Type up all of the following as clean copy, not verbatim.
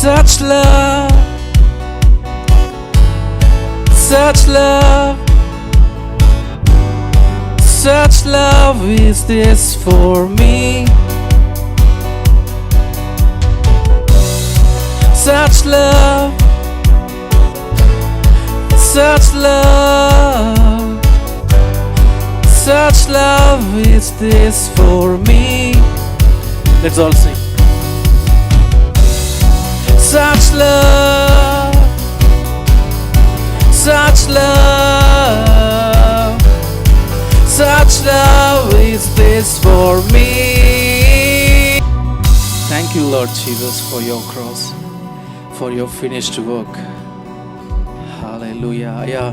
Such love, such love, such love is this for me. Such love, such love, such love is this for me. Let's all sing. Such love, such love, such love is this for me. Thank you, Lord Jesus, for your cross, for your finished work. హల్లెలూయా. అయ్యా,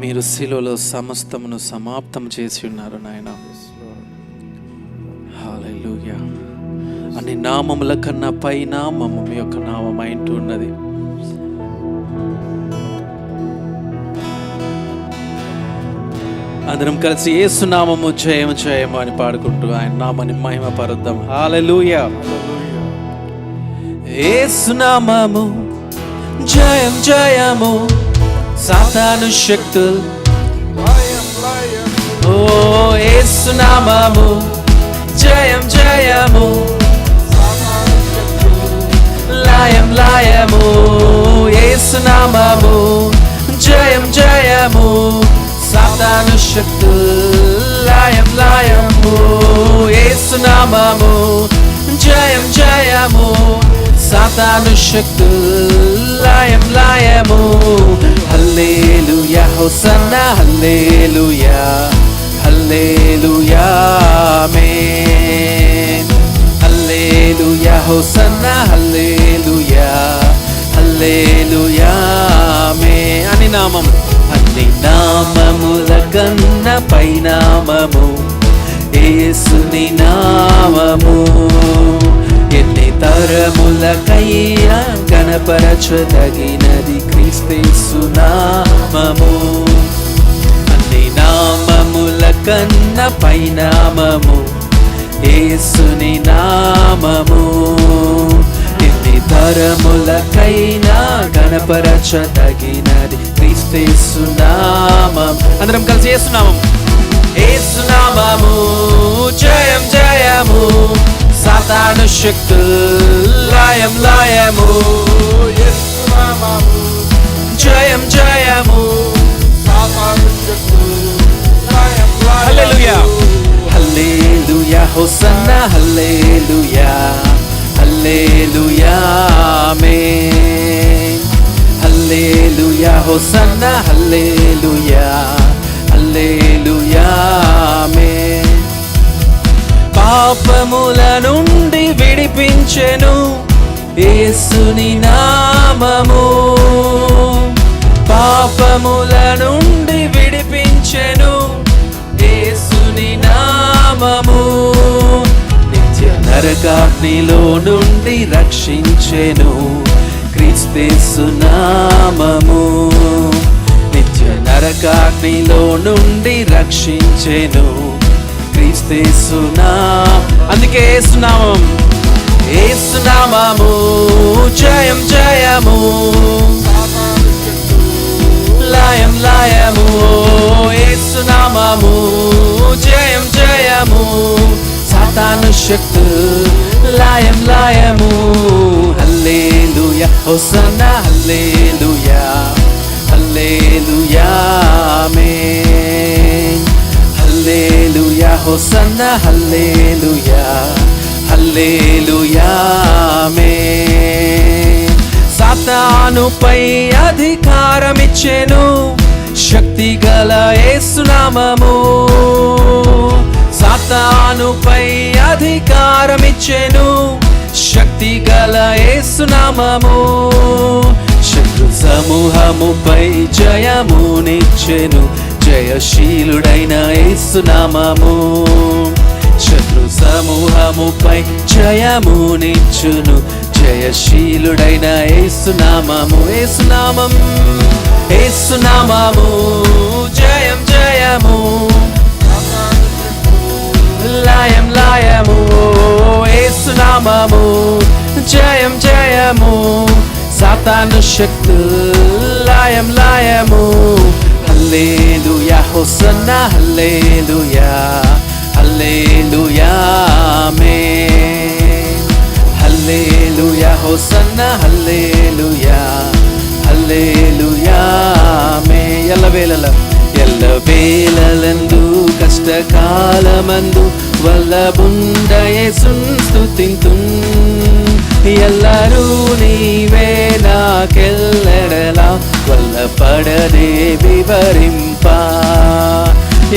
మీరు శిలువలో సమస్తమును సమాప్తం చేసి ఉన్నారు నాయన. హల్లెలూయా. అన్ని నామముల కన్నా పై నామము మీ యొక్క నామం అయింటూ ఉన్నది. అందరం కలిసి యేసు నామము జయము జయము అని పాడుకుంటూ ఆయన నామాన్ని మహిమ పరుద్దాం. హల్లెలూయా. యేసు నామము జయం జయము, సాతాను శక్తులు ఓ యేసు నామము జయం జయము, లయం లయము. యేసు నామము జయం జయము, సాతాను శక్తులు లయం లయము. యేసు నామము జయం జయము, సాతాను శక్తులు లయం లయము. హల్లెలూయా హోసన్నా హల్లెలూయా, హల్లెలూయా ఆమేన్. హల్లెలూయా హోసన్నా హల్లెలూయా, హల్లెలూయా ఆమేన్. అని నామం, అన్ని నామముల కన్న పై నామము యేసుని నామము. ఎన్ని తరములకైనా గణపరచదగినది క్రీస్తు నామము. అన్ని నామముల కన్న పై నామము యేసుని నామము. ఎన్ని తరములకైనా గణపరచదగినది క్రీస్తు నామం. అందరం కలిసి యేసు నామం, యేసు నామము జయం జయము, సాతాను శక్తులు లయం లయము. యేసు నామము జయం జయము, సాతాను శక్తులు లయం లయము. హల్లెలూయా హల్లెలూయా హోసన్నా హల్లెలూయా, హల్లెలూయా ఆమేన్. హల్లెలూయా హోసన్నా హల్లెలూయా, హల్లెలూయా ఆమేన్. పాపముల నుండి విడిపించెను యేసుని నామము. పాపముల నుండి విడిపించెను యేసుని నామము. నిత్య నరకాగ్నిలో నుండి రక్షించెను క్రీస్తు నామము. నిత్య నరకాగ్నిలో నుండి రక్షించెను క్రీస్తు నామం. అందుకే యేసు నామం, యేసు నామము జయం జయము, లయం లయము. యేసు నామము జయం జయము, సాతాను శక్తులు లయం లయము. హల్లెలూయా హోసన్నా హల్లెలూయా, హల్లెలూయా ఆమేన్. హల్లెలూయా హోసన్నా హల్లెలూయా, హల్లెలూయా ఆమేన్. సాతానుపై అధికారమిచ్చెను శక్తి గల యేసు నామము. సాతానుపై అధికారమిచ్చెను శక్తి గల యేసు నామము. శత్రు సమూహముపై జయమునిచ్చెను జయశీలుడైన యేసు నామము. శత్రు సమూహముపై జయమునిచ్చును జయశీలుడైన యేసు నామము. యేసు నామం, యేసు నామము జయం జయము, లయం లయము. యేసు నామము జయం జయము, సాతాను శక్తులు లయం లయము. హల్లెలూయా హోసన్నా హల్లెలూయా హల్లెలూయా ఆమేన్. హల్లెలూయా హోసన్నా హల్లెలూయా హల్లెలూయా ఆమేన్. ఎల్లవేళలందు కష్టకాలమందు వల్లబుండ యేసున్ స్తుతింతున్. ఎల్లరూ నీవే నాకెల్లడలా వల్లపడదే వివరింప.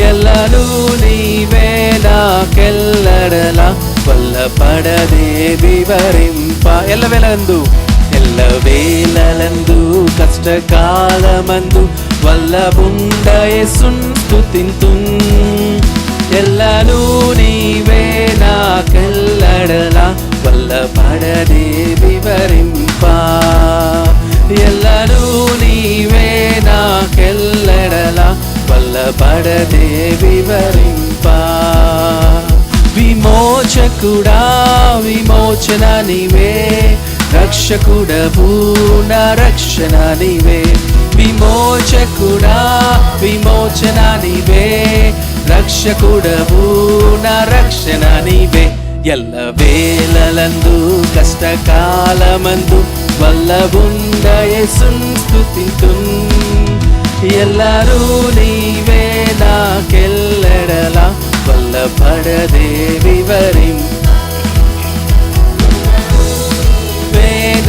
ఎల్లరూ నీవే నాకెల్లడలా వల్లపడదే వివరింప. ఎల్లవేళలందు కష్టకాలమందు వల్లబుండ యేసున్ స్తుతింతున్. ఎల్లరూ నీవే నాకెల్లడలా వల్లపడదే వివరింప. ఎల్లరూ నీవే నాకెల్లడలా వల్లపడదే వివరింప. విమోచకుడా విమోచన నీవే, రక్షకుడవు నా రక్షణ నీవే. విమోచకుడా విమోచన నీవే, రక్షకుడవు నా రక్షణ నీవే. ఎల్లవేళలందు కష్టకాలమందు వల్లబుండ యేసున్ స్తుతింతున్. ఎల్లరూ నీవే నాకెల్లడలా వల్లపడదే వివరింప.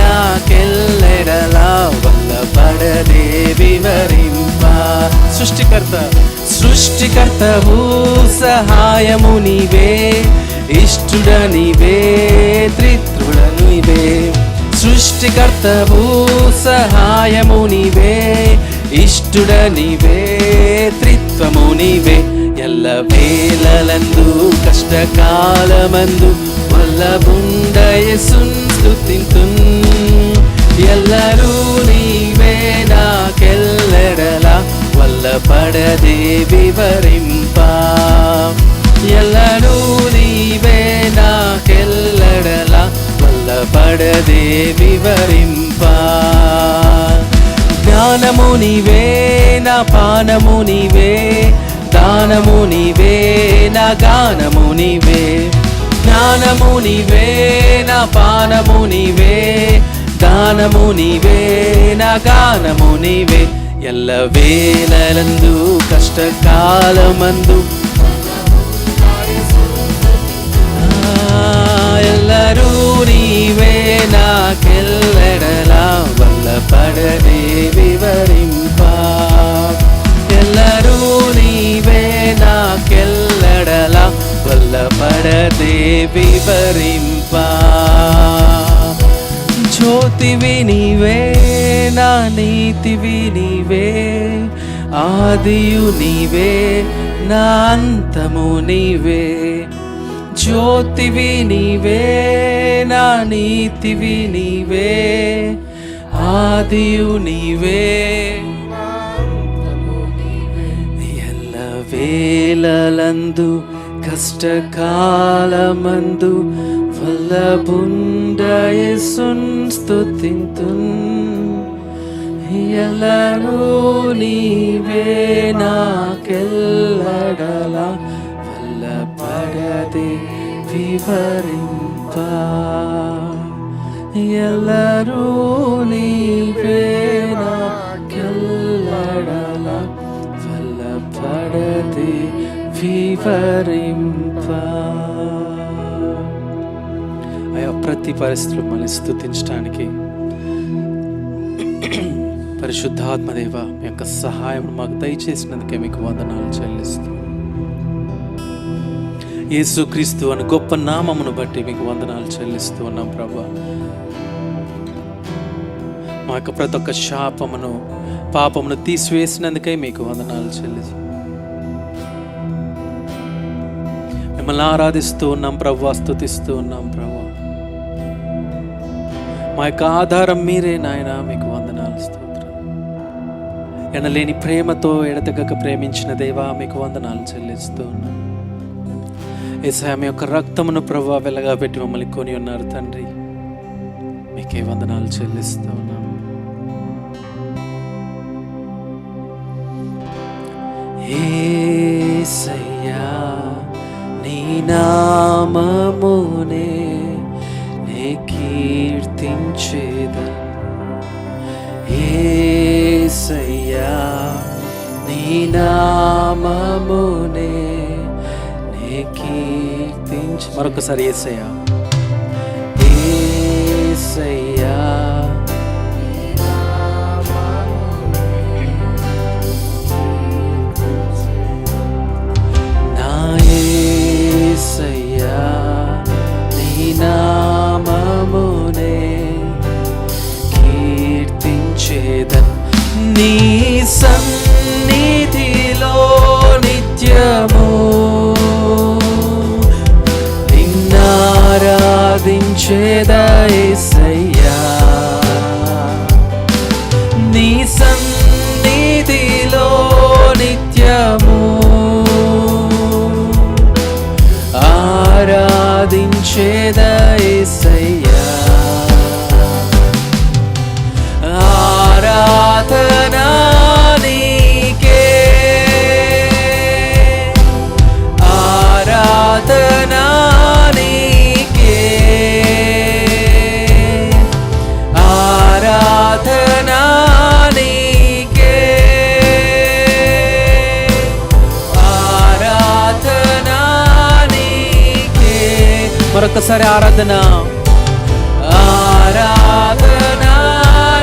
నాకెల్లడలా వల్లపడదే వివరింప. సృష్టికర్తవు సహాయము నీవే, ఇష్టుడ నీవే త్రిత్రుడ నీవే. సృష్టికర్తవు సహాయము నీవే, ఇష్టుడ నీవే త్రిత్వము నీవే. ఎల్లవేళలందు కష్టకాలమందు వల్లబుండ యేసున్ స్తుతింతున్. ఎల్లరూ నీవే నాకెల్లడలా వల్లపడదే వివరింప. ఎల్లరూ నీవే నాకెల్లడలా వల్లపడదే వివరింప. జ్ఞానము నీవే నా పానము నీవే, దానము నీవే నా గానము నీవే. జ్ఞానము నీవే నా పానము నీవే, దానము నీవే నా గానము నీవే. ఎల్లవేళలందు కష్టకాలమందు ఎల్లరూ నీవే నాకెల్లడలా వల్లపడదే వివరింప. ఎల్లరూ నీవే నాకెల్లడలా వల్లపడదే వివరింప. జ్యోతివి నీవే నా నీతివి నీవే, ఆదియు నీవే నా అంతము నీవే. జ్యోతివి నీవే నా నీతివి నీవే, ఆదియు నీవే. ఎల్లవేళలందు కష్టకాలమందు వల్లబుండ యేసున్ స్తుతింతున్. ఎల్లరూ నీవే నాకెల్లడలా వల్లపడదే వివరింప. ఎల్లరూ నీవే నాకెల్లడలా వల్లపడదే వివరింప. అయ్యా, ప్రతి పరిస్థితులు మనల్ని స్తుతించడానికి పరిశుద్ధాత్మదేవ మీ యొక్క సహాయం మాకు దయచేసినందుకే మీకు వందనాలు చెల్లిస్తూ, యేసుక్రీస్తు అని గొప్ప నామమును బట్టి మీకు వందనాలు చెల్లిస్తూ ఉన్నాం ప్రభా. మా యొక్క ప్రతి ఒక్క శాపమును పాపమును తీసివేసినందుకే మీకు వందనాలు చెల్లిస్తూ మిమ్మల్ని ఆరాధిస్తూ ఉన్నాం ప్రభా, స్తుతిస్తూ ఉన్నాం ప్రభా. మా యొక్క ఆధారం మీరే నాయన, మీకు వందనాలు స్తోత్రం. ఎనలేని ప్రేమతో ఎడతెగక ప్రేమించిన దేవా మీకు వందనాలు చెల్లిస్తూ ఉన్నాం. యేసయ్యా మీ యొక్క రక్తమును ప్రభువా వెలగా పెట్టి మమ్మల్ని కొని ఉన్నారు తండ్రి, మీకే వందనాలు చెల్లిస్తూ ఉన్నాం. యేసయ్యా నీ నామమునే నే కీర్తించేదన్. యేసయ్యా నీ నామమునే నే కీర్తించ. మరొకసారి యేసయ్యా యేసయ్యా నా యేసయ్యా నీ నామమునే కీర్తించేదన్. నీ సన్నిధిలో నిత్యము నిన్నారాధించేదా యేసయ్యా. నీ సన్నిధిలో నిత్యము ఆరాధించేదా యేసయ్యా. ఆరాధనా నీకే, ఆరాధనా నీకే, ఆరాధనా నీకే, ఆరాధనా నీకే. మరొకసారి ఆరాధన, ఆరాధనా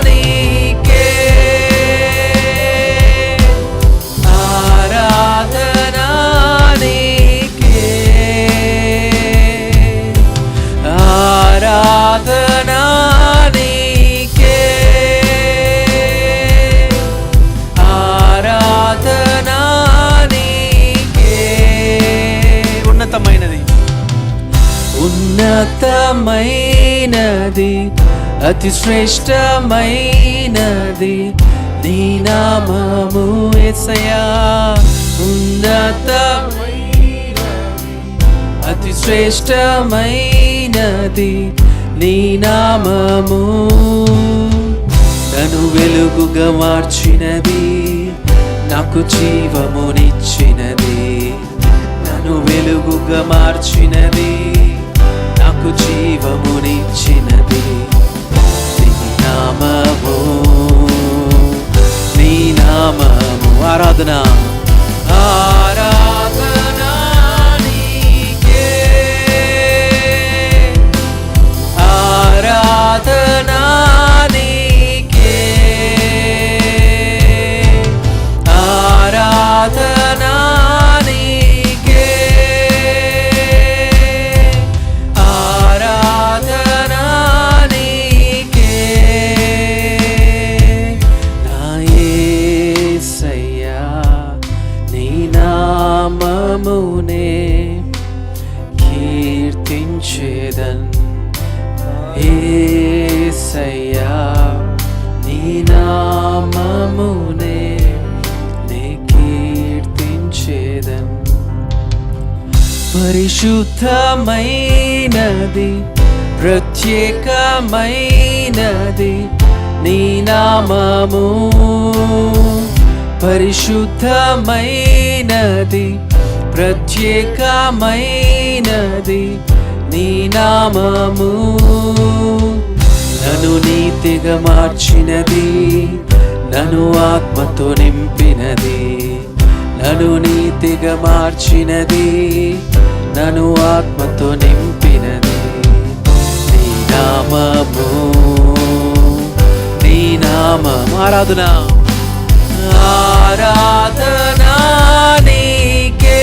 నీకే, ఆరాధనా నీకే, ఆరాధనా నీకే, ఆరాధనా నీకే. ఉన్నతమైనది, ఉన్నతమైనది, అతి శ్రేష్టమైనది నీ నామము యేసయ్యా. ఉన్నతమైనది, అతి శ్రేష్టమైనది నీ నామము. నన్ను వెలుగుగా మార్చినది, నాకు జీవమునిచ్చినది. నన్ను వెలుగుగా మార్చినది, నాకు జీవమునిచ్చినది నీ నామము, నీ నామము. ఆరాధన, ఆరాధనా నీకే, ఆరాధనా నీకే, ఆరాధనా నీకే, ఆరాధనా నీకే. నా యేసయ్యా నీ నామమునే కీర్తించేదన్. యేసయ్యా నీ నామమునే నే కీర్తించేదన్. పరిశుద్ధమైనది, ప్రత్యేకమైనది నీ నామము. పరిశుద్ధమైనది, ప్రత్యేకమైనది నీ నామము. నన్ను నీతిగా మార్చినది, నన్ను ఆత్మతో నింపినది. నన్ను నీతిగా మార్చినది, నన్ను ఆత్మతో నింపినది నీ నామము, నీ నామము. ఆరాధన, ఆరాధనా నీకే,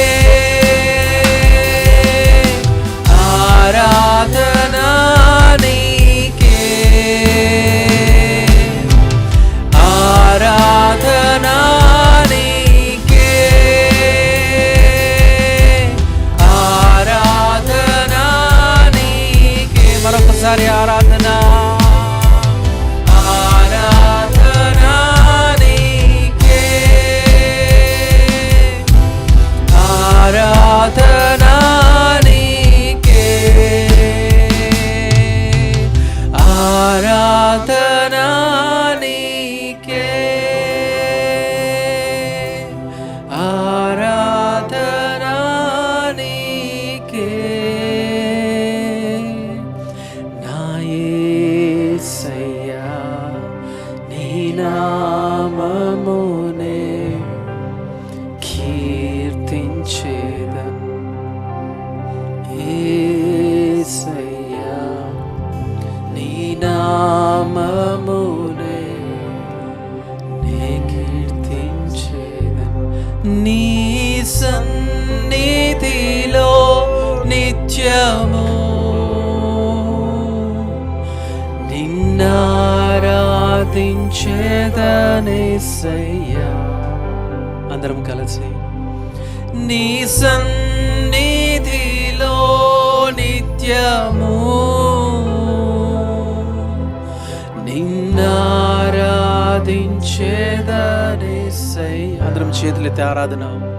ఆరాధనా నీకే, ఆరాధనా నీకే, ఆరాధనా నీకే. మరొకసారి ఆరాధన, ఆరాధనా నీకే, ఆరాధనా నీకే, ఆరాధనా నీకే, నిత్యము నిన్నారాధించేదనేసయ్యా. అందరం కలిసి నీ సన్నిధిలో నిత్యము నిన్నారాధించేదనేసయ్యా. అందరం చేతులెత్తి ఆరాధన.